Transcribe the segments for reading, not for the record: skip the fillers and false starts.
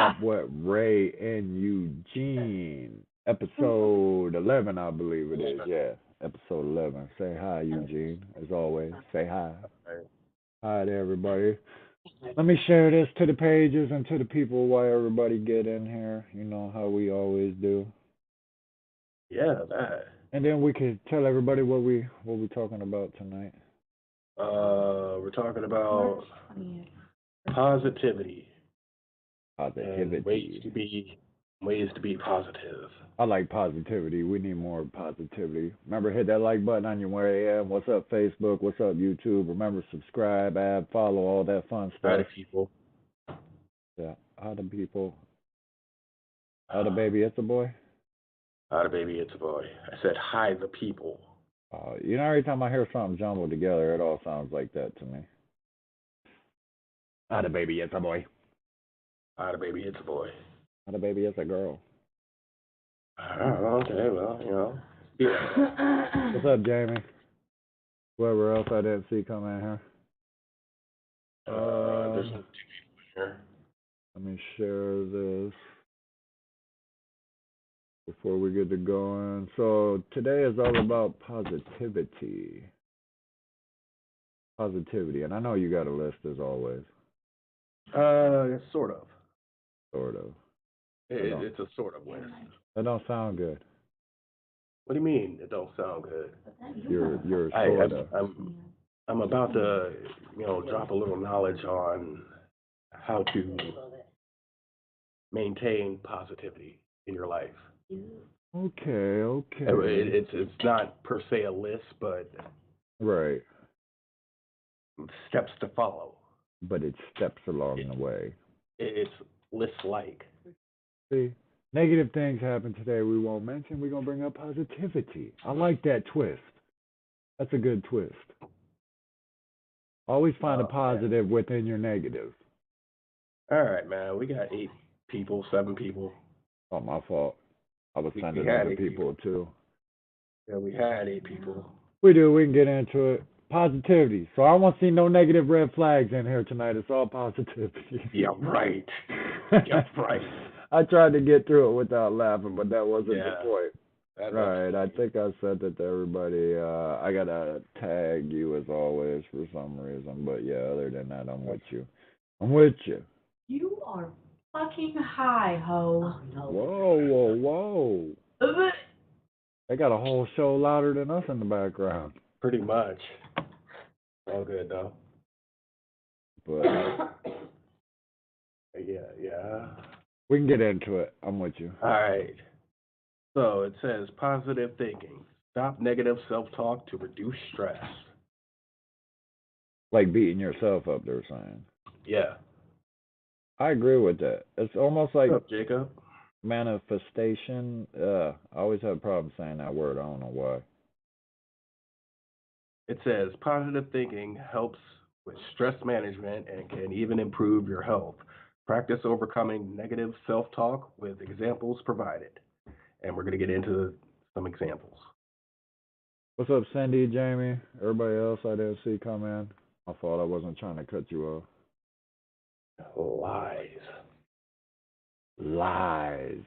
up with Ray and Eugene. Episode 11, I believe it is. Yeah, episode 11. Say hi, Eugene. As always, say hi. Right. Hi to everybody. Let me share this to the pages and to the people while everybody get in here. You know how we always do. Yeah, that. And then we could tell everybody what we talking about tonight. We're talking about positivity and Positivity. ways to be positive. I like positivity. We need more positivity. Remember, hit that like button on your way in. What's up, Facebook? What's up, YouTube? Remember, subscribe, add, follow, all that fun Hi stuff. to people. Yeah, how the people. How the baby, it's a boy. Hi to baby, it's a boy. I said hi the people. You know, every time I hear something jumbled together, it all sounds like that to me. How the baby, it's a boy. Hi to baby, it's a boy. How the baby, it's a girl. Okay, well, Yeah. What's up, Jamie? Whoever else I didn't see come in here. There's no TV here. Let me share this before we get to going. So today is all about positivity. Positivity, and I know you got a list as always. Sort of. Sort of. It's a sort of list. That don't sound good. What do you mean? It don't sound good. You're sort of. I'm about to, drop a little knowledge on how to maintain positivity in your life. Okay. It's not per se a list, but right. Steps to follow. But it's steps along the way. It's list-like. See, negative things happen today we won't mention. We're going to bring up positivity. I like that twist. That's a good twist. Always find a positive within your negative. All right, man. We got 7 people. Oh, my fault. I was sending other people too. Yeah, we had 8 people. We do. We can get into it. Positivity. So I won't see no negative red flags in here tonight. It's all positivity. Yeah, right. I tried to get through it without laughing, but that wasn't the point. Right. I think I sent it to everybody. I gotta tag you as always for some reason, but yeah. Other than that, I'm with you. You are fucking high, ho. Whoa. They got a whole show louder than us in the background. Pretty much. All good though. But yeah. We can get into it. I'm with you. All right. So it says positive thinking. Stop negative self-talk to reduce stress. Like beating yourself up, they're saying. Yeah. I agree with that. It's almost like What's up, Jacob? Manifestation. I always have a problem saying that word. I don't know why. It says positive thinking helps with stress management and can even improve your health. Practice overcoming negative self-talk with examples provided. And we're going to get into some examples. What's up, Cindy, Jamie? Everybody else I didn't see come in. I thought I wasn't trying to cut you off. Lies.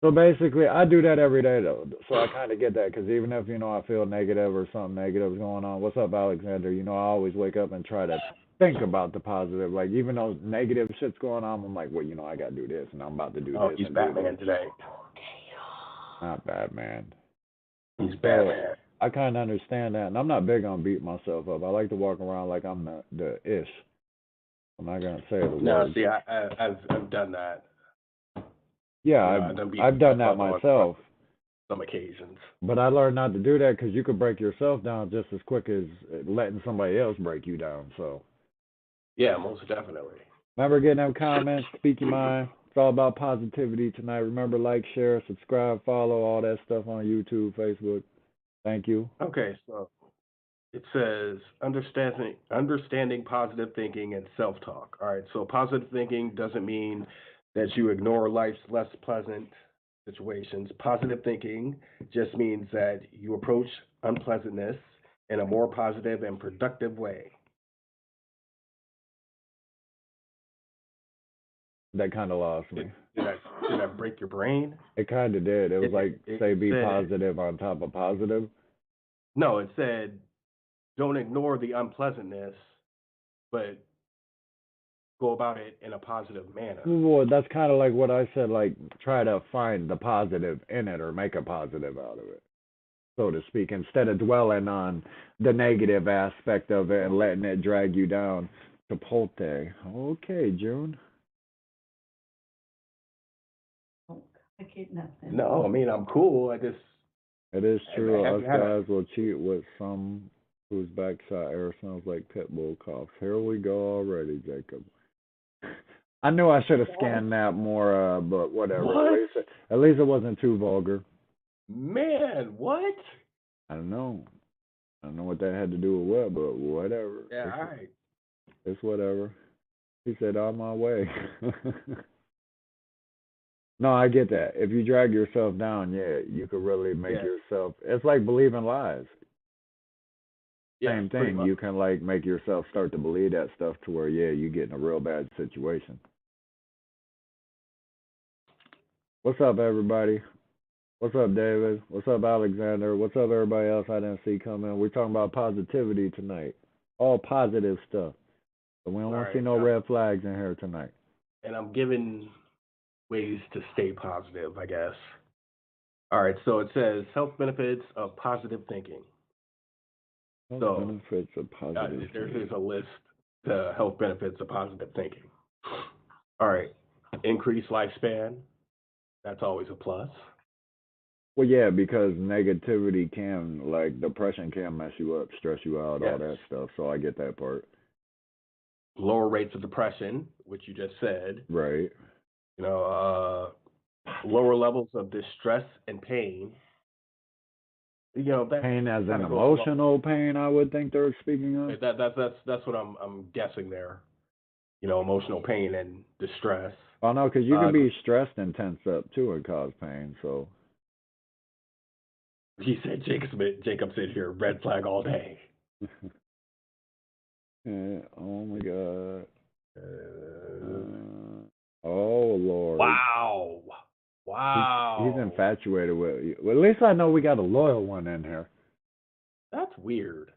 So basically, I do that every day, though. So I kind of get that, because even if, I feel negative or something negative is going on. What's up, Alexander? I always wake up and try to think about the positive. Like, even though negative shit's going on, I'm like, well, I got to do this, and I'm about to do this. He's Batman today. Not Batman. He's Batman. I kind of understand that, and I'm not big on beating myself up. I like to walk around like I'm the ish. I'm not going to say the word. No, see, I've done that. Yeah, I've done that myself. Some occasions. But I learned not to do that because you could break yourself down just as quick as letting somebody else break you down. So. Yeah, most definitely. Remember getting them comments, speak your mind. It's all about positivity tonight. Remember, like, share, subscribe, follow, all that stuff on YouTube, Facebook. Thank you. Okay, so it says understanding positive thinking and self-talk. All right, so positive thinking doesn't mean that you ignore life's less pleasant situations. Positive thinking just means that you approach unpleasantness in a more positive and productive way. That kind of lost me. Did I break your brain? It kind of did. It was say be said, positive on top of positive. No, it said don't ignore the unpleasantness, but go about it in a positive manner. Well, that's kind of like what I said. Like try to find the positive in it or make a positive out of it, so to speak, instead of dwelling on the negative aspect of it and letting it drag you down. Chipotle. Okay, June. I get nothing. No, I mean I'm cool. It is true. Us had guys will cheat with some whose backside air sounds like pit bull coughs. Here we go already, Jacob. I knew I should have scanned that more, but whatever. What? At least it wasn't too vulgar. Man, what? I don't know. I don't know what that had to do with what, but whatever. Yeah, all right. It's whatever. He said, on my way. No, I get that. If you drag yourself down, yeah, you could really make yourself. It's like believing lies. Same thing. You can like make yourself start to believe that stuff to where you get in a real bad situation. What's up, everybody? What's up, David? What's up, Alexander? What's up, everybody else I didn't see coming? We're talking about positivity tonight. All positive stuff. But we don't want to see no red flags in here tonight. And I'm giving ways to stay positive, I guess. All right, so it says health benefits of positive thinking. Benefits of positive thinking. There's a list to health benefits of positive thinking. All right, increased lifespan. That's always a plus. Well, yeah, because negativity can, like, depression can mess you up, stress you out, all that stuff. So I get that part. Lower rates of depression, which you just said. Right. You know, lower levels of distress and pain. You know, that pain as an emotional pain, I would think they're speaking of. That's what I'm guessing there. You know, emotional pain and distress. Oh no, because you can be stressed and tense up too and cause pain. So. He said, Jacob said here, red flag all day. Yeah, oh my God. Oh Lord. Wow. He's infatuated with you. Well, at least I know we got a loyal one in here. That's weird.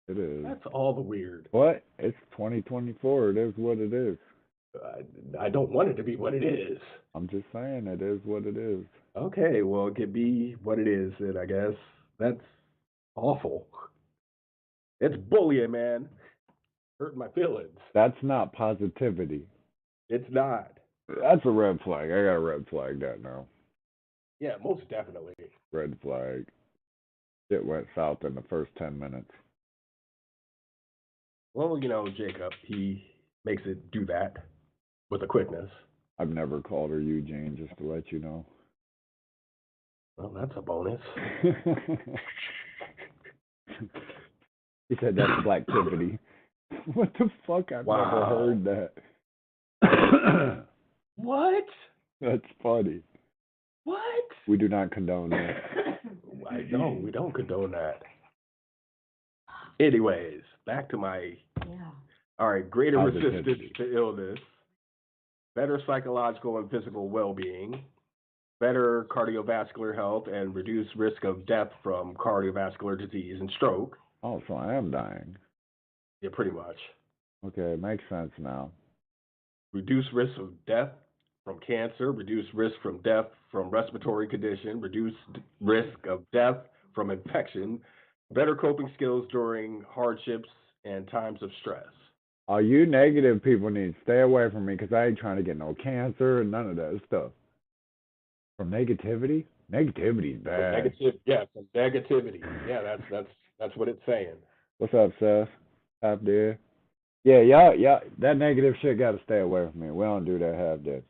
It is. That's all the weird. What? It's 2024. It is what it is. I don't want it to be what it is. I'm just saying it is what it is. Okay, well, it could be what it is, and I guess that's awful. It's bullying, man. Hurting my feelings. That's not positivity. It's not. That's a red flag. I got a red flag that now. Yeah, most definitely. Red flag. It went south in the first 10 minutes. Well, you know, Jacob, he makes it do that with a quickness. I've never called her Eugene, just to let you know. Well, that's a bonus. He said that's blacktivity. What the fuck? I've never heard that. What? That's funny. What? We do not condone that. I know, we don't condone that. Anyways, back to my... Yeah. All right, greater resistance to illness, better psychological and physical well-being, better cardiovascular health, and reduced risk of death from cardiovascular disease and stroke. Oh, so I am dying. Yeah, pretty much. Okay, makes sense now. Reduced risk of death from cancer, reduced risk from death from respiratory condition, reduced risk of death from infection, better coping skills during hardships and times of stress. Oh, you negative people need to stay away from me because I ain't trying to get no cancer and none of that stuff. From negativity? Negativity's bad. From negativity. Yeah, that's what it's saying. What's up, Seth? Half dead. Yeah, that negative shit got to stay away from me. We don't do that half dead.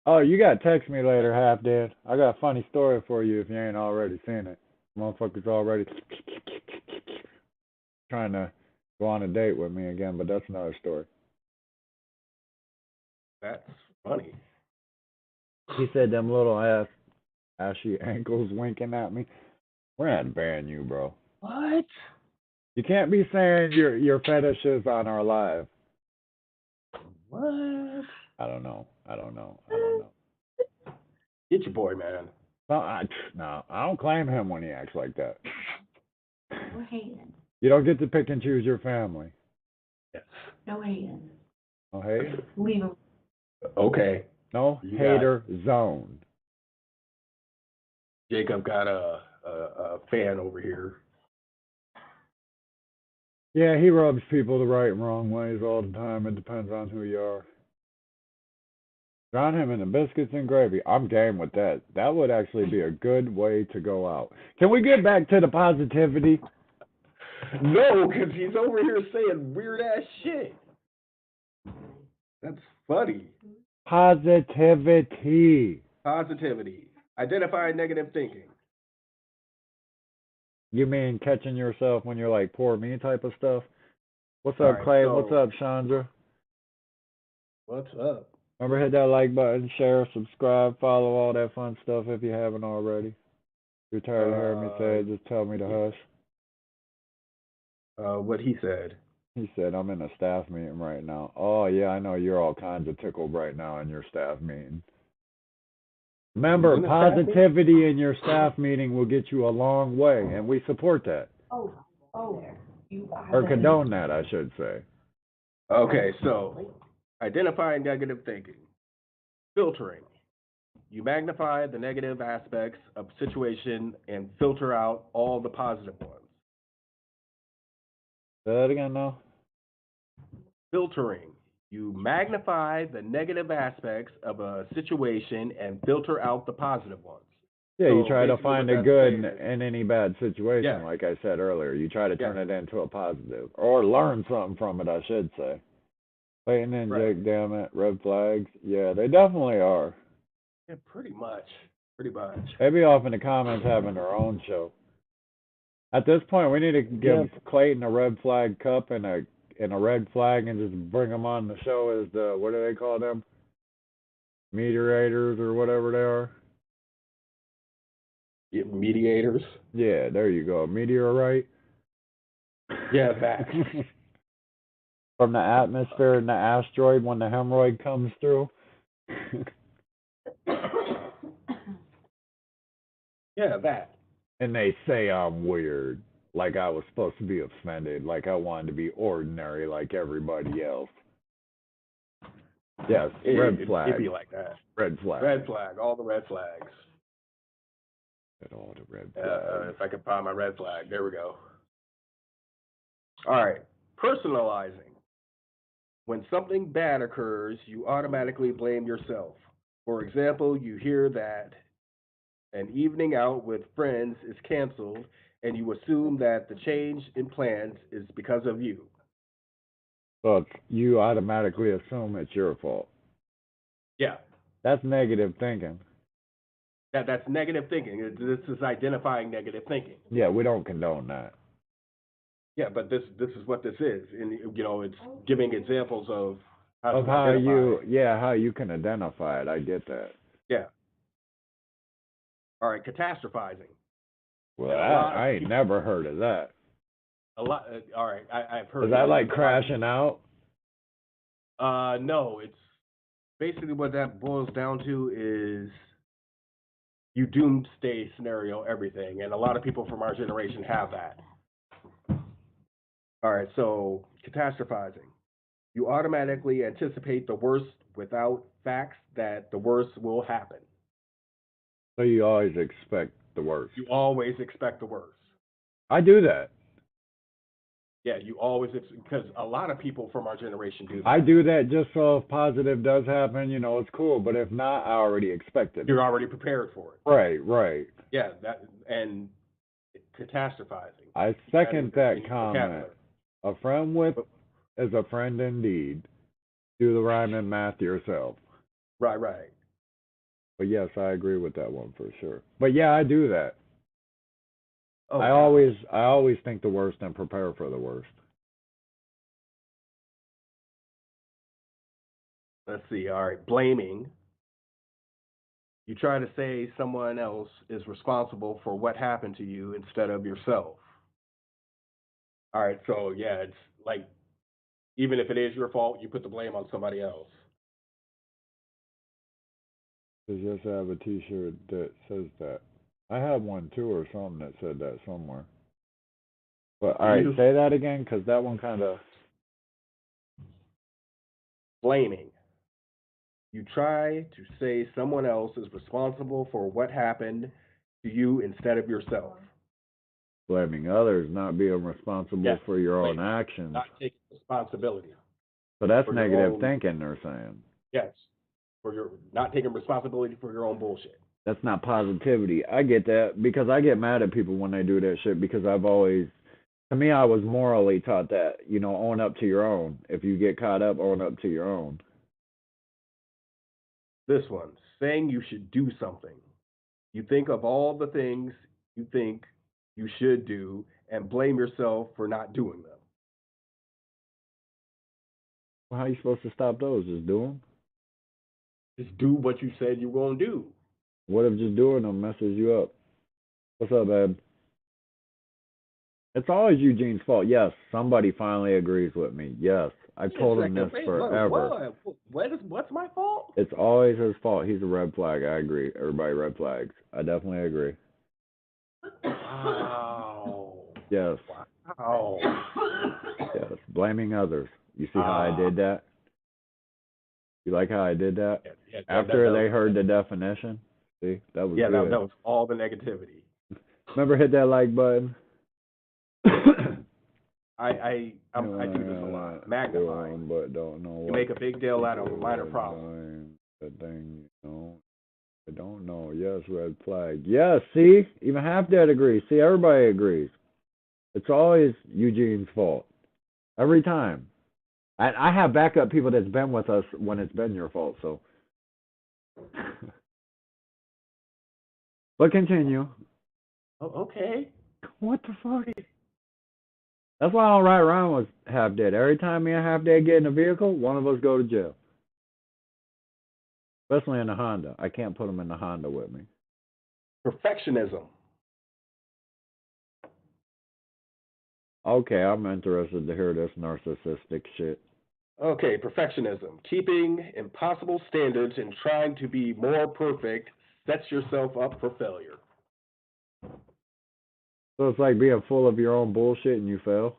Oh, you got to text me later, half dead. I got a funny story for you if you ain't already seen it. Motherfuckers already trying to go on a date with me again, but that's another story. That's funny. He said them little ashy ankles winking at me. We're going to ban you, bro. What? You can't be saying your fetishes on our live. What? I don't know. Get your boy, man. No, I don't claim him when he acts like that. No hating. You don't get to pick and choose your family. Yes. No hating. No hate? Leave him. Okay. No hater zone. Jacob got a fan over here. Yeah, he rubs people the right and wrong ways all the time. It depends on who you are. Drown him in the biscuits and gravy. I'm game with that. That would actually be a good way to go out. Can we get back to the positivity? No, because he's over here saying weird ass shit. That's funny. Positivity. Positivity. Identify negative thinking. You mean catching yourself when you're like, poor me type of stuff? What's All up, right, Clay? so- What's up, Chandra? What's up? Remember, hit that like button, share, subscribe, follow, all that fun stuff if you haven't already. If you're tired of hearing me say it, just tell me to hush. What he said. He said, I'm in a staff meeting right now. Oh, yeah, I know you're all kinds of tickled right now in your staff meeting. Remember, In a staff meeting? positivity in your staff meeting will get you a long way, and we support that. Oh, you Or condone that, I should say. Okay, so identifying negative thinking. Filtering. You magnify the negative aspects of a situation and filter out all the positive ones. Say that again now. Filtering. You magnify the negative aspects of a situation and filter out the positive ones. Yeah, you So try to basically find what a that's good saying in any bad situation, Yeah. like I said earlier. You try to turn Yeah. it into a positive. Or learn something from it, I should say. Clayton and Right. Jake, damn it. Red flags. Yeah, they definitely are. Yeah, pretty much. Pretty much. They be off in the comments having their own show. At this point, we need to give Clayton a red flag cup and a red flag and just bring them on the show as the, what do they call them? Mediators or whatever they are. Yeah, mediators. Yeah, there you go. Meteorite. Yeah, facts. From the atmosphere and the asteroid when the hemorrhoid comes through. Yeah, that. And they say I'm weird. Like I was supposed to be offended. Like I wanted to be ordinary like everybody else. Yes, red flag. It'd be like that. Red flag. Red flag. All the red flags. At all the red flags. If I could find my red flag. There we go. All right. Personalizing. When something bad occurs, you automatically blame yourself. For example, you hear that an evening out with friends is canceled, and you assume that the change in plans is because of you. So you automatically assume it's your fault. Yeah. That's negative thinking. That's negative thinking. This is identifying negative thinking. Yeah, we don't condone that. Yeah, but this is what this is, and it's giving examples of how to how identify. how you can identify it. I get that. Yeah. All right, catastrophizing. Well, I ain't never heard of that. A lot. All right, I've heard. Is that like crashing out? No, it's basically what that boils down to is you doomsday scenario everything, and a lot of people from our generation have that. All right, so catastrophizing. You automatically anticipate the worst without facts that the worst will happen. So you always expect the worst. You always expect the worst. I do that. Yeah, you always, because a lot of people from our generation do that. I do that just so if positive does happen, it's cool. But if not, I already expected it. You're already prepared for it. Right. Yeah, and catastrophizing. I second that comment. A friend with is a friend indeed. Do the rhyme and math yourself. Right. But yes, I agree with that one for sure. But yeah, I do that. Oh, I always think the worst and prepare for the worst. Let's see. All right, blaming. You try to say someone else is responsible for what happened to you instead of yourself. All right, so yeah, it's like even if it is your fault, you put the blame on somebody else. Says yes, I have a T-shirt that says that. I have one too, or something that said that somewhere. But all right, You say that again, because that one kind of. blaming. You try to say someone else is responsible for what happened to you instead of yourself. Blaming others, not being responsible Yes, for your own blaming, actions. not taking responsibility. So that's for your negative own- thinking, they're saying. Yes, for your not taking responsibility for your own bullshit. That's not positivity. I get that because I get mad at people when they do that shit because I've always, to me, I was morally taught that, own up to your own. If you get caught up, own up to your own. This one, saying you should do something. You think of all the things you think you should do and blame yourself for not doing them. Well, how are you supposed to stop those? Just do them? Just do what you said you were going to do. What if just doing them messes you up? What's up, babe? It's always Eugene's fault. Yes, somebody finally agrees with me. Yes, I've told him this forever. What's my fault? It's always his fault. He's a red flag. I agree. Everybody red flags. I definitely agree. Wow. Yes. Wow. Yes. Blaming others. You see how I did that? You like how I did that? Yeah, After they heard the definition? See? That was good. that was all the negativity. Remember, hit that like button? I do this a lot. Magnifying. But don't know You make a big deal out of a minor problem. The thing, I don't know. Yes, red flag. Yes, see? Even half that agrees. See, everybody agrees. It's always Eugene's fault. Every time. I have backup people that's been with us when it's been your fault, so. But continue. Oh, okay. What the fuck? That's why I don't ride around with half dead. Every time me and half dead get in a vehicle, one of us go to jail. Especially in a Honda. I can't put them in the Honda with me. Perfectionism. Okay, I'm interested to hear this narcissistic shit. Okay, perfectionism. Keeping impossible standards and trying to be more perfect sets yourself up for failure. So it's like being full of your own bullshit and you fail?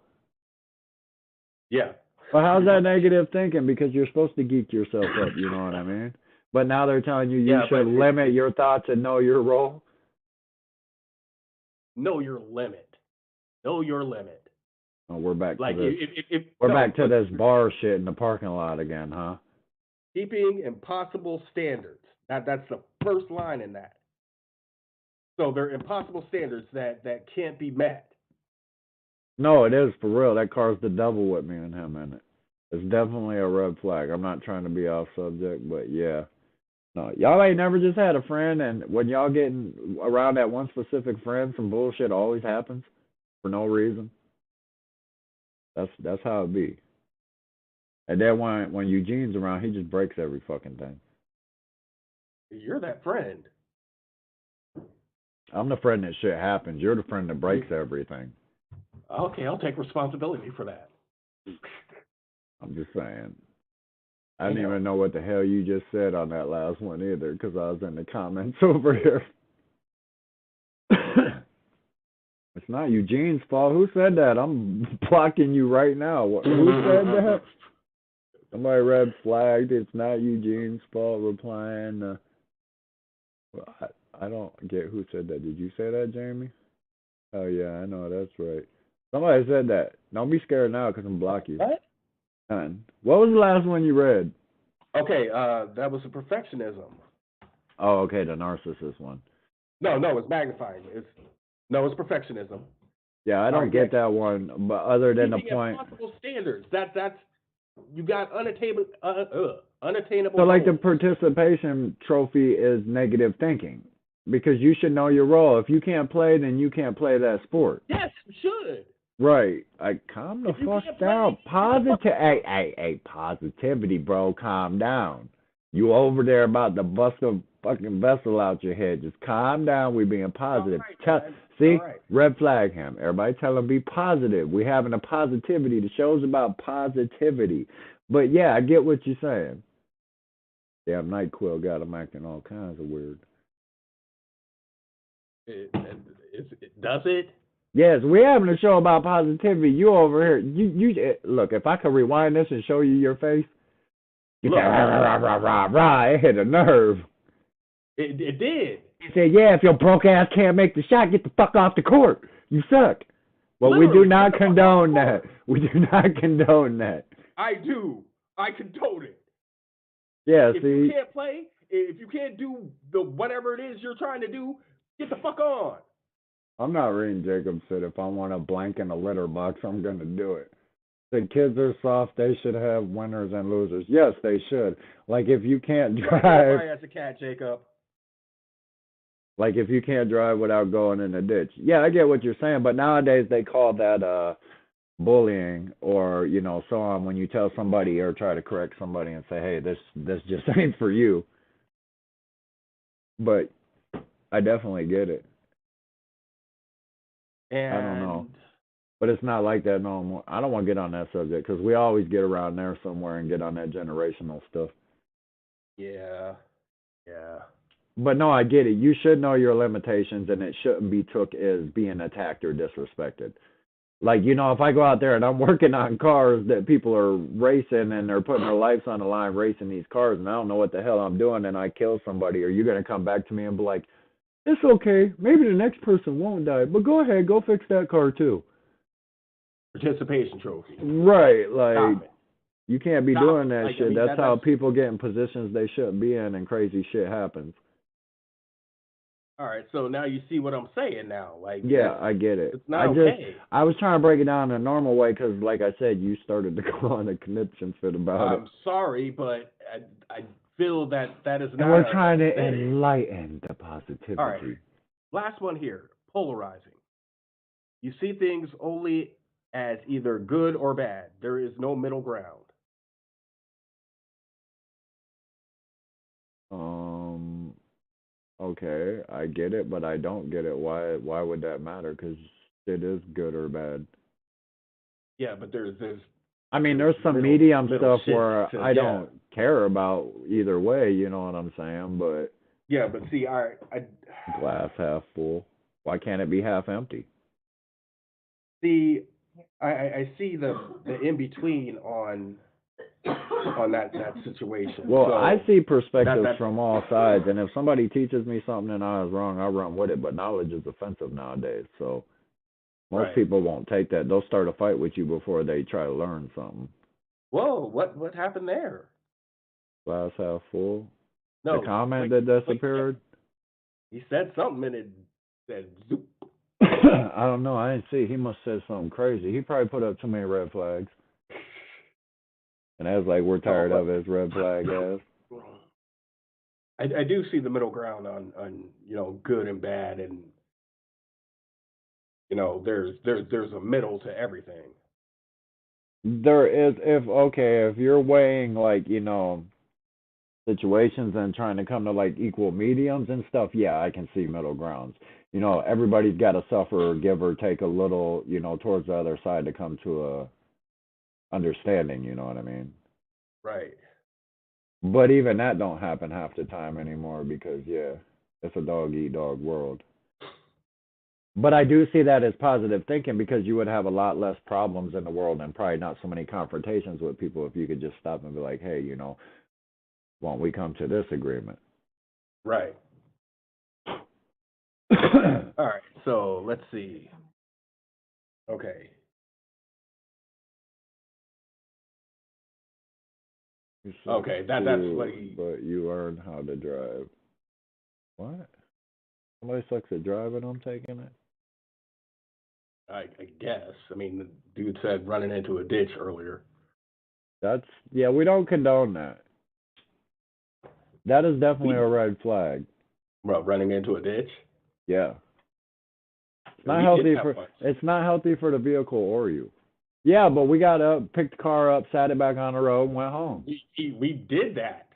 Yeah. Well, how's that negative thinking? Because you're supposed to geek yourself up, you know what I mean? But now they're telling you should limit your thoughts and know your role? Know your limit. Know your limit. Oh, we're back Like to this. We're back to this bar shit in the parking lot again, huh? Keeping impossible standards. That's the first line in that. So they're impossible standards that can't be met. No, it is for real. That car's the devil with me and him in it. It's definitely a red flag. I'm not trying to be off subject, but yeah. No, y'all ain't never just had a friend, and when y'all getting around that one specific friend, some bullshit always happens for no reason. That's how it be. And then when Eugene's around, he just breaks every fucking thing. You're that friend. I'm the friend that shit happens. You're the friend that breaks everything. Okay, I'll take responsibility for that. I'm just saying. I didn't even know what the hell you just said on that last one either, because I was in the comments over here. It's not Eugene's fault. Who said that? I'm blocking you right now. Who said that? Somebody red flagged. It's not Eugene's fault. Replying. I don't get who said that. Did you say that, Jamie? Oh yeah, I know. That's right. Somebody said that. Don't be scared now, because I'm blocking you. What? What was the last one you read? Okay, that was a perfectionism. Oh, okay, the narcissist one. No, it's magnifying. It's perfectionism. Yeah, I don't get that one, but other than the point. Impossible standards. That's you got unattainable. So, like, the participation trophy is negative thinking, because you should know your role. If you can't play, then you can't play that sport. Yes, you should. Right. Calm the fuck down. Positivity, bro. Calm down. You over there about to bust a fucking vessel out your head. Just calm down. We being positive. Red flag him. Everybody tell him be positive. We having a positivity. The show's about positivity. But yeah, I get what you're saying. Damn NyQuil got them acting all kinds of weird. Does it? Yes, we're having a show about positivity. You over here, look. If I could rewind this and show you your face, you said rah rah rah rah rah. It hit a nerve. It did. He said, "Yeah, if your broke ass can't make the shot, get the fuck off the court. You suck." Well, we do not condone that. We do not condone that. I do. I condone it. Yeah, if see, you can't play, if you can't do the whatever it is you're trying to do, get the fuck on. I'm not reading Jacob said if I want a blank in a litter box, I'm gonna do it. The kids are soft. They should have winners and losers. Yes, they should. Like if you can't drive, as a cat, Jacob. Like if you can't drive without going in a ditch. Yeah, I get what you're saying, but nowadays they call that bullying or, so on when you tell somebody or try to correct somebody and say, "Hey, this just ain't for you." But I definitely get it. And I don't know. But it's not like that no more. I don't want to get on that subject because we always get around there somewhere and get on that generational stuff. Yeah. But no, I get it. You should know your limitations, and it shouldn't be took as being attacked or disrespected. Like, if I go out there and I'm working on cars that people are racing and they're putting their lives on the line racing these cars, and I don't know what the hell I'm doing, and I kill somebody, are you going to come back to me and be like, "It's okay. Maybe the next person won't die, but go ahead, go fix that car too." Participation trophy. Right, like you can't be doing that like, shit. I mean, that's how people get in positions they shouldn't be in, and crazy shit happens. All right, so now you see what I'm saying now. Like, yeah, I get it. It's not okay. I was trying to break it down in a normal way because, like I said, you started to go on a conniption fit about it. I'm sorry, but I feel that is not. And we're trying to enlighten the positivity. All right, last one here, polarizing. You see things only as either good or bad. There is no middle ground. Okay, I get it, but I don't get it. Why would that matter? Because it is good or bad. Yeah, but there's I mean, there's some medium stuff where I yeah. don't care about either way. You know what I'm saying? But yeah, but see, I glass half full. Why can't it be half empty? See, I see the in between on that situation. Well, so I see perspectives from all sides, and if somebody teaches me something and I was wrong, I'll run with it. But knowledge is offensive nowadays, so most people won't take that. They'll start a fight with you before they try to learn something. Whoa, what happened there? Glass half full. No, the comment that disappeared. He said something and it said zoop. I don't know. I didn't see. He must have said something crazy. He probably put up too many red flags. And I was like, we're tired of his red flag ass. I do see the middle ground on good and bad, and there's a middle to everything. There is if you're weighing like situations and trying to come to like equal mediums and stuff, yeah, I can see middle grounds. Everybody's got to suffer or give or take a little, towards the other side to come to a understanding, you know what I mean? Right. But even that don't happen half the time anymore because, yeah, it's a dog-eat-dog world. But I do see that as positive thinking because you would have a lot less problems in the world and probably not so many confrontations with people if you could just stop and be like, "Hey, won't we come to this agreement?" Right. All right, so let's see. Okay. Okay, that's what he... But you learn how to drive. What? Somebody sucks at driving, I'm taking it? I guess. I mean, the dude said running into a ditch earlier. We don't condone that. That is definitely a red flag. Well, running into a ditch? Yeah. It's not healthy for the vehicle or you. Yeah, but we got up, picked the car up, sat it back on the road, and went home. We did that.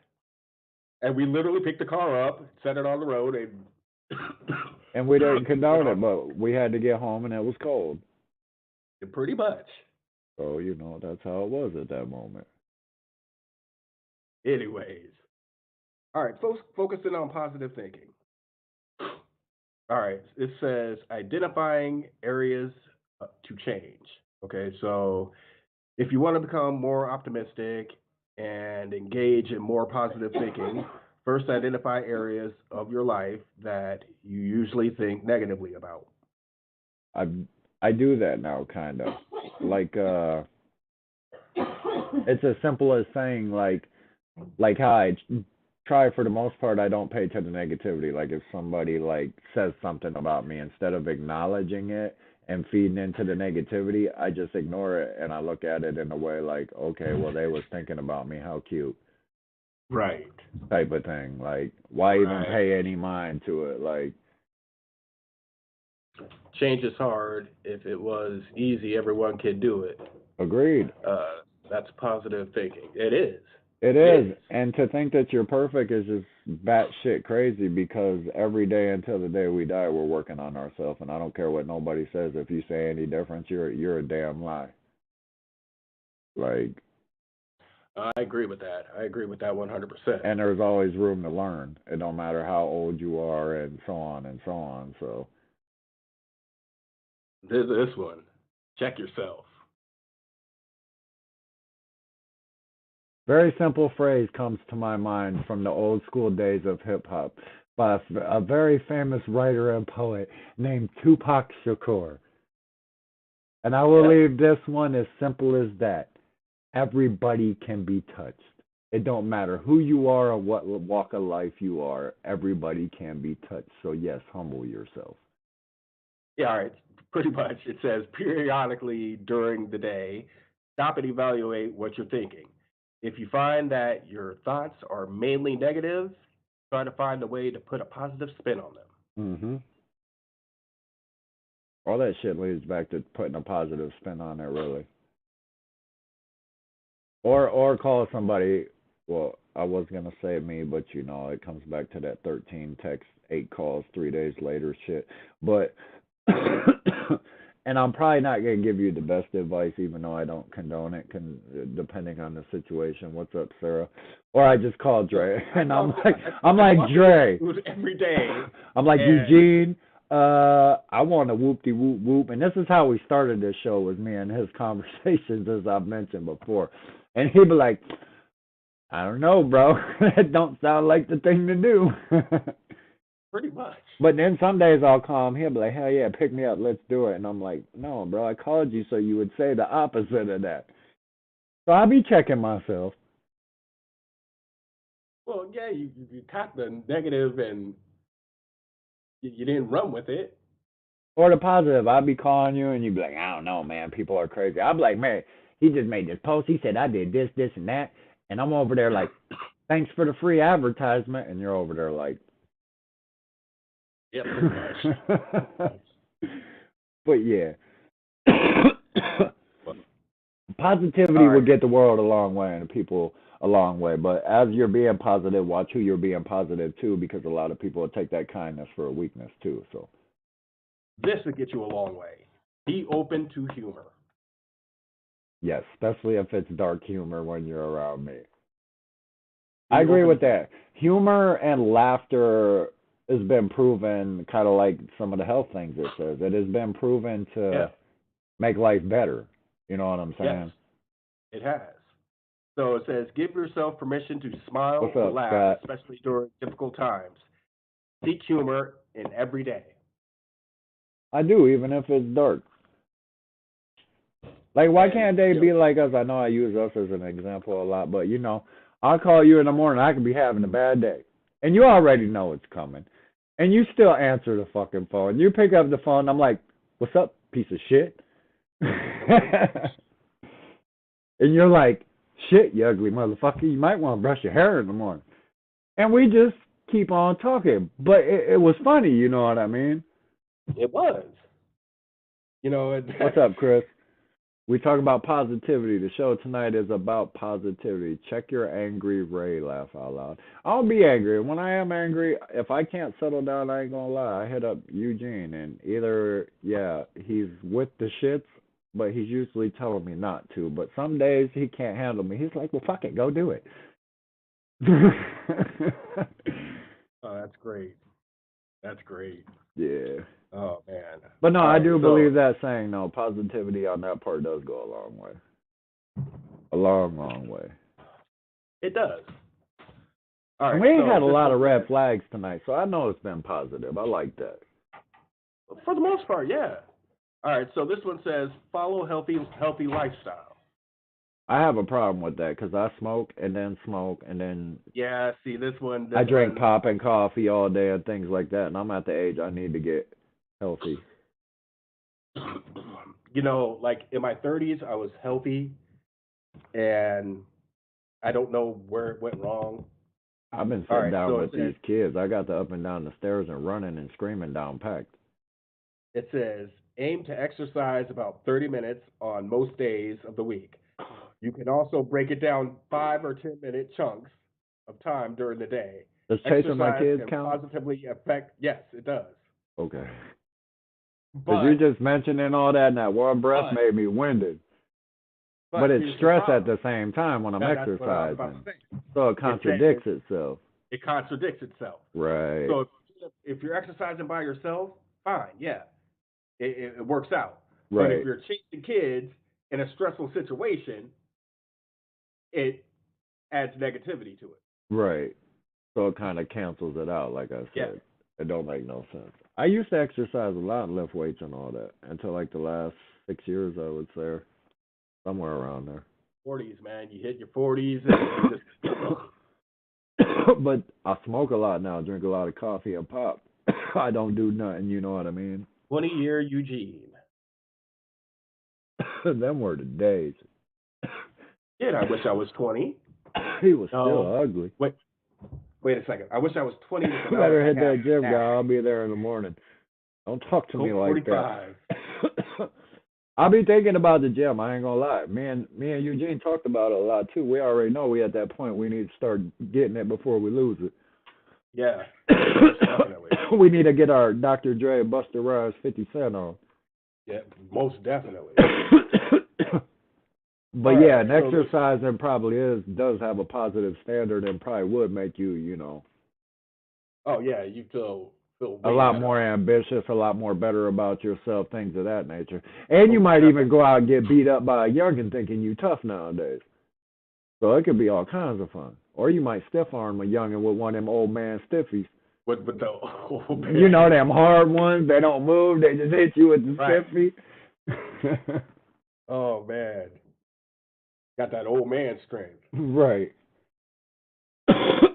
And we literally picked the car up, set it on the road, and... and we didn't condone it, but we had to get home, and it was cold. Pretty much. So, that's how it was at that moment. Anyways, All right, focusing on positive thinking. All right, it says identifying areas to change. Okay, so if you want to become more optimistic and engage in more positive thinking, first identify areas of your life that you usually think negatively about. I I do that now, kind of. Like it's as simple as saying like how I try for the most part I don't pay to the negativity. Like if somebody like says something about me, instead of acknowledging it and feeding into the negativity, I just ignore it and I look at it in a way like, okay, well they was thinking about me, how cute, Right. type of thing. Like why even Right. pay any mind to it? Like Change is hard. If it was easy, everyone could do it. agreed. That's positive thinking. It is. It It is, is. and to think that you're perfect is just batshit crazy because every day until the day we die, we're working on ourselves, and I don't care what nobody says. If you say any different, you're a damn lie. Like, I agree with that. I agree with that 100%. and there's always room to learn. It don't matter how old you are, and so on and so on. So, This one. Check yourself. very simple phrase comes to my mind from the old school days of hip hop by a very famous writer and poet named Tupac Shakur. And I will Yeah. leave this one as simple as that. Everybody can be touched. It don't matter who you are or what walk of life you are. Everybody can be touched. So yes, humble yourself. Yeah, all right. Pretty much. It says periodically during the day, stop and evaluate what you're thinking. If you find that your thoughts are mainly negative, try to find a way to put a positive spin on them. Mhm. All that shit leads back to putting a positive spin on it, really. Or call somebody. Well, I was gonna say me, but you know, it comes back to that 13 text, 8 calls, 3 days later shit. But and I'm probably not gonna give you the best advice, even though I don't condone it. Depending on the situation. What's up, Sarah? Or I just call Dre, and I'm like Dre. Every day. I'm like And Eugene. I want a whoop de whoop whoop, and this is how we started this show with me and his conversations, as I've mentioned before. And he'd be like, "I don't know, bro. That don't sound like the thing to do." pretty much. But then some days I'll call him. He'll be like, "Hell yeah, pick me up, let's do it." And I'm like, "No, bro. I called you so you would say the opposite of that." So I'll be checking myself. Well, yeah, you tapped the negative and you didn't run with it. Or the positive, I'd be calling you and you'd be like, "I don't know, man. People are crazy." I'd be like, "Man, he just made this post. He said I did this, this, and that." And I'm over there like, "Thanks for the free advertisement." And you're over there like, Yeah, pretty much. but yeah. Well, Positivity all will right. get the world a long way and the people a long way. But as you're being positive, watch who you're being positive to, because a lot of people will take that kindness for a weakness too. So This will get you a long way. Be open to humor. yes, especially if it's dark humor when you're around me. I Be agree open with to that. Humor and laughter has been proven, kind of like some of the health things it says. It has been proven yeah. to make life better. You know what I'm Yes, saying? it has. So it says, give yourself permission to smile What's or up, laugh, Scott? especially during difficult times. Seek humor in every day. I do, even if it's dark. Like, why And can't they be like us? I know I use us as an example a lot, but you know, I'll call you in the morning. I could be having a bad day, and you already know it's coming, and you still answer the fucking phone. You pick up the phone. I'm like, "What's up, piece of shit?" And you're like, "Shit, you ugly motherfucker. You might want to brush your hair in the morning." And we just keep on talking, but it was funny. You know what I mean? it was. You know, What's up, Chris? We talk about positivity. The show tonight is about positivity. Check your angry Ray, laugh out loud. I'll be angry. When I am angry, if I can't settle down, I ain't gonna lie. I hit up Eugene, and either, yeah, he's with the shits, but he's usually telling me not to. But some days he can't handle me. He's like, well, fuck it, go do it. Oh, that's great. That's great. Yeah. Oh man. But no, All I right, do so believe that saying, no, positivity on that part does go a long way. A long, long way. it does. All And right. we ain't So had a this lot one of red says, flags tonight, so I know it's been positive. I like that. for the most part, yeah. All right. So this one says, follow healthy lifestyle. I have a problem with that because I smoke and then Yeah. See, this one. I This drink one. pop and coffee all day and things like that, and I'm at the age I need to get healthy. You know, like in my 30s, I was healthy, and I don't know where it went wrong. I've been All sitting right. down So it with says, these kids. I got the up and down the stairs and running and screaming down packed. it says, aim to exercise about 30 minutes on most days of the week. You can also break it down 5 or 10 minute chunks of time during the day. Does chasing my Exercise kids can count? positively affect. Yes, it does. Okay. Because you But just mentioning all that and that one breath but made me winded. But it's here's the stress at problem. the same time when I'm That's what I was about exercising. to say. So it It contradicts says itself. it contradicts itself. Right. So if you're exercising by yourself, fine, yeah, it works out. But if Right. you're chasing kids in a stressful situation, it adds negativity to it. Right. So it kind of cancels it out, like I Yeah. said. It don't make no sense. I used to exercise a lot and lift weights and all that until like the last 6 years, I would say, or somewhere around there. 40s, man, you hit your 40s and you just But I smoke a lot now, drink a lot of coffee and pop. I don't do nothing, you know what I mean? 20-year Eugene. Them were the days. Yeah, I wish I was 20. He was No. still ugly. Wait a second. I wish I was 20 with the Better hit knowledge I have that gym, now. guy. I'll be there in the morning. Don't talk to me Colt like 45. that. I'll be thinking about the gym. I ain't gonna lie. Me and Eugene talked about it a lot too. We already know we at that point. We need to start getting it before we lose it. Yeah, most definitely. We need to get our Dr. Dre, Buster Rhymes, 50 Cent on. Yeah, most definitely. But All yeah, right, and so exercising probably does have a positive standard and probably would make you, you know, Oh yeah, you feel a way lot better. more ambitious, a lot more better about yourself, things of that nature. And you Most might definitely. even go out and get beat up by a youngin' thinking you tough nowadays. So it could be all kinds of fun. Or you might stiff arm a youngin' with one of them old man stiffies. With the oh, man. You know them hard ones, they don't move, they just hit you with the Right. stiffy. Oh man, got that old man strength. Right. All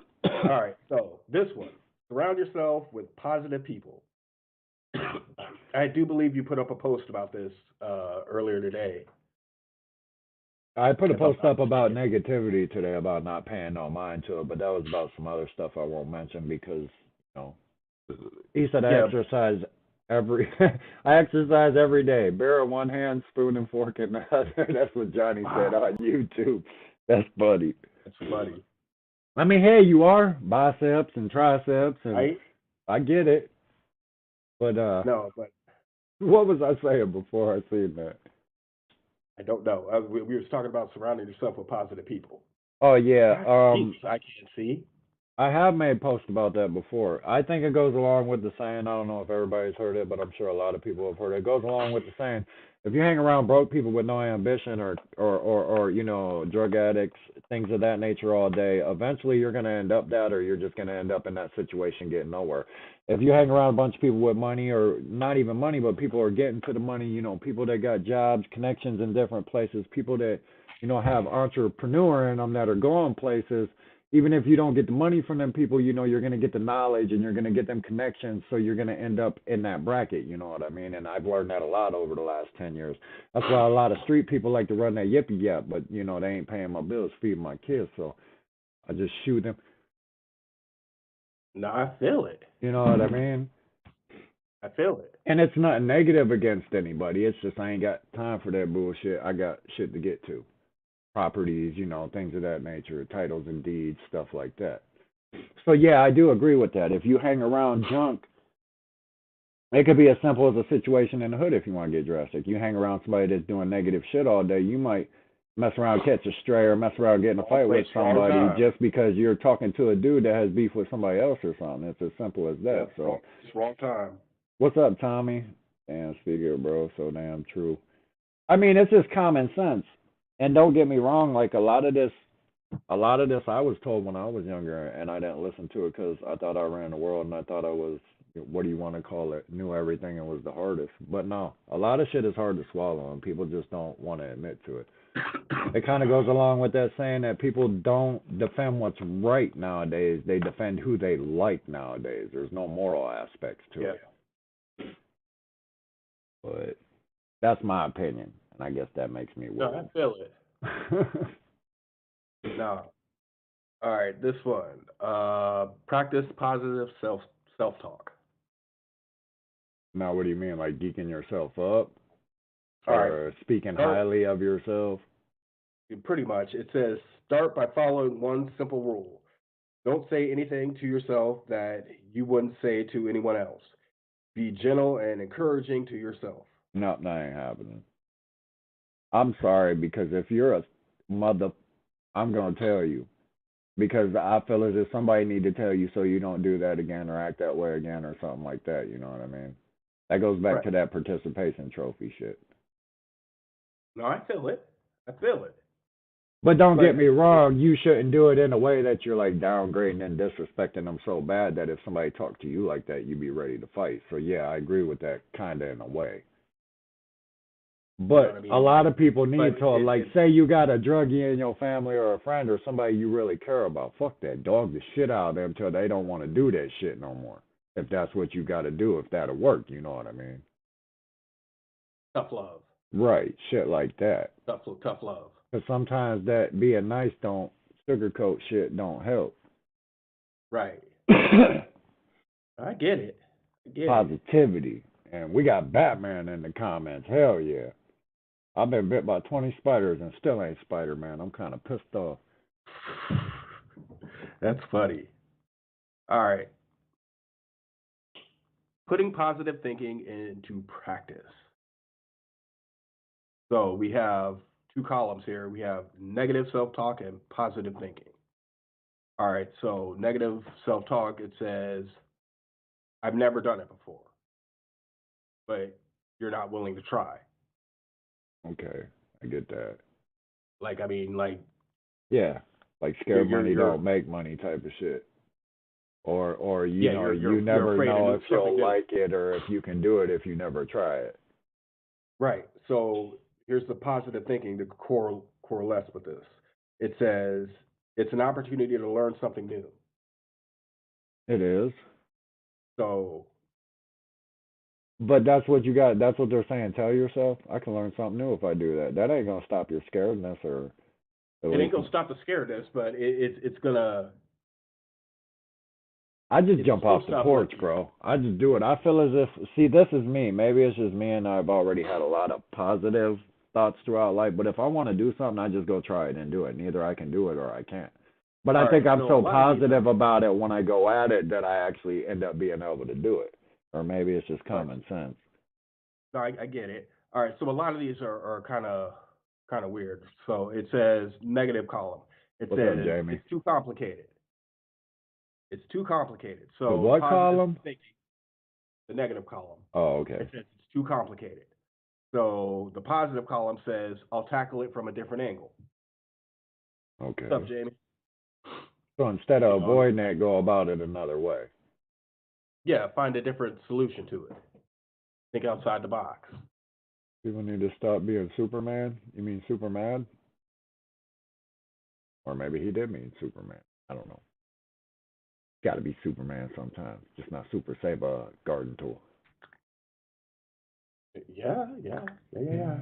right, so this one: surround yourself with positive people. I do believe you put up a post about this earlier today. I put a If I'm post not up about mistaken. negativity today about not paying no mind to it, but that was about some other stuff I won't mention because, you know, he said I Yeah. exercise I exercise every day. Beer in one hand, spoon and fork in the other. That's what Johnny said on YouTube. That's funny. That's funny. I mean, hey, you are biceps and triceps, and Right? I get it. But No, but what was I saying before I seen that? I don't know. We were talking about surrounding yourself with positive people. Oh yeah, Jesus, I can't see. I have made posts about that before. I think it goes along with the saying. I don't know if everybody's heard it, but I'm sure a lot of people have heard it. It goes along with the saying: if you hang around broke people with no ambition or you know, drug addicts, things of that nature all day, eventually you're gonna end up that, or you're just gonna end up in that situation getting nowhere. If you hang around a bunch of people with money, or not even money, but people are getting to the money, you know, people that got jobs, connections in different places, people that, you know, have entrepreneur in them that are going places. Even if you don't get the money from them people, you know, you're going to get the knowledge and you're going to get them connections. So you're going to end up in that bracket. You know what I mean? And I've learned that a lot over the last 10 years. That's why a lot of street people like to run that yippee yap, but, you know, they ain't paying my bills, feeding my kids. So I just shoot them. No, I feel it. You know what I mean? I feel it. And it's not negative against anybody. It's just I ain't got time for that bullshit. I got shit to get to. Properties, you know, things of that nature, titles and deeds, stuff like that. So yeah, I do agree with that. If you hang around junk, it could be as simple as a situation in the hood if you want to get drastic. You hang around somebody that's doing negative shit all day, you might mess around, catch a stray, or mess around, get in a fight with place, wrong somebody time. just because you're talking to a dude that has beef with somebody else or something. It's as simple as that. Yeah, So, it's wrong time. what's up, Tommy? Damn, speaker, bro. So damn true. I mean, it's just common sense. And don't get me wrong, like a lot of this I was told when I was younger, and I didn't listen to it because I thought I ran the world and I thought I was, what do you want to call it, knew everything and was the hardest. But no, a lot of shit is hard to swallow, and people just don't want to admit to it. It kind of goes along with that saying that people don't defend what's right nowadays; they defend who they like nowadays. There's no moral aspects to Yeah. it. But that's my opinion, and I guess that makes me No, I weird. feel it. No. All right, this one. Practice positive self talk. Now, what do you mean, like geeking yourself up? All right. Or speaking Start- highly of yourself? Pretty much. It says start by following one simple rule. Don't say anything to yourself that you wouldn't say to anyone else. Be gentle and encouraging to yourself. No, that ain't happening. I'm sorry, because if you're a mother, I'm gonna tell you. Because I feel as if somebody need to tell you so you don't do that again or act that way again or something like that. You know what I mean? That goes back Right. to that participation trophy shit. No, I feel it. I feel it. But don't But- get me wrong, you shouldn't do it in a way that you're like downgrading and disrespecting them so bad that if somebody talked to you like that, you'd be ready to fight. So yeah, I agree with that kind of in a way. But what I mean? a lot of people need But to, it- like, say you got a druggie in your family or a friend or somebody you really care about. Fuck that. Dog the shit out of them till they don't want to do that shit no more. If that's what you got to do, if that'll work, you know what I mean? Tough love. Right. Shit like that. Tough love. Because sometimes that being nice don't sugarcoat shit don't help. Right. I get it. Positivity. And we got Batman in the comments. Hell yeah. I've been bit by 20 spiders and still ain't Spider-Man. I'm kind of pissed off. That's funny. All right. Putting positive thinking into practice. So we have two columns here. We have negative self-talk and positive thinking. All right. So negative self-talk, it says, I've never done it before, but you're not willing to try. Okay, I get that. Like, I mean, like, Yeah, like scared You're- money you're- don't make money type of shit. Or you Yeah, know, you're you never afraid to know do if you'll something new. like it or if you can do it if you never try it. right. So here's the positive thinking to coalesce with this. It says, it's an opportunity to learn something new. It is. So, But that's what you got. That's what they're saying. Tell yourself, I can learn something new if I do that. That ain't gonna stop your scaredness or. it ain't going to stop the scaredness, but it's going to. I just It's jump still off the stuff porch, like- bro. I just do it. I feel as if, see, this is me. Maybe it's just me and I've already had a lot of positive thoughts throughout life. But if I want to do something, I just go try it and do it. And either I can do it or I can't. But I All think right, I'm so a so lot of these positive about it when I go at it that I actually end up being able to do it. Or maybe it's just common sense. No, I get it. All right, so a lot of these are kind of weird. So it says negative column. It What's up, says Jamie? it's too complicated. It's too complicated. So The what positive column? thinking, the negative column. Oh, okay. It says it's too complicated. So the positive column says I'll tackle it from a different angle. Okay. What's up, Jamie? So instead of You know, avoiding it, go about it another way. Yeah, find a different solution to it. Think outside the box. People need to stop being Superman. You mean Superman? Or maybe he did mean Superman. I don't know. Got to be Superman sometimes. Just not Super Saber garden tool. Yeah. Yeah.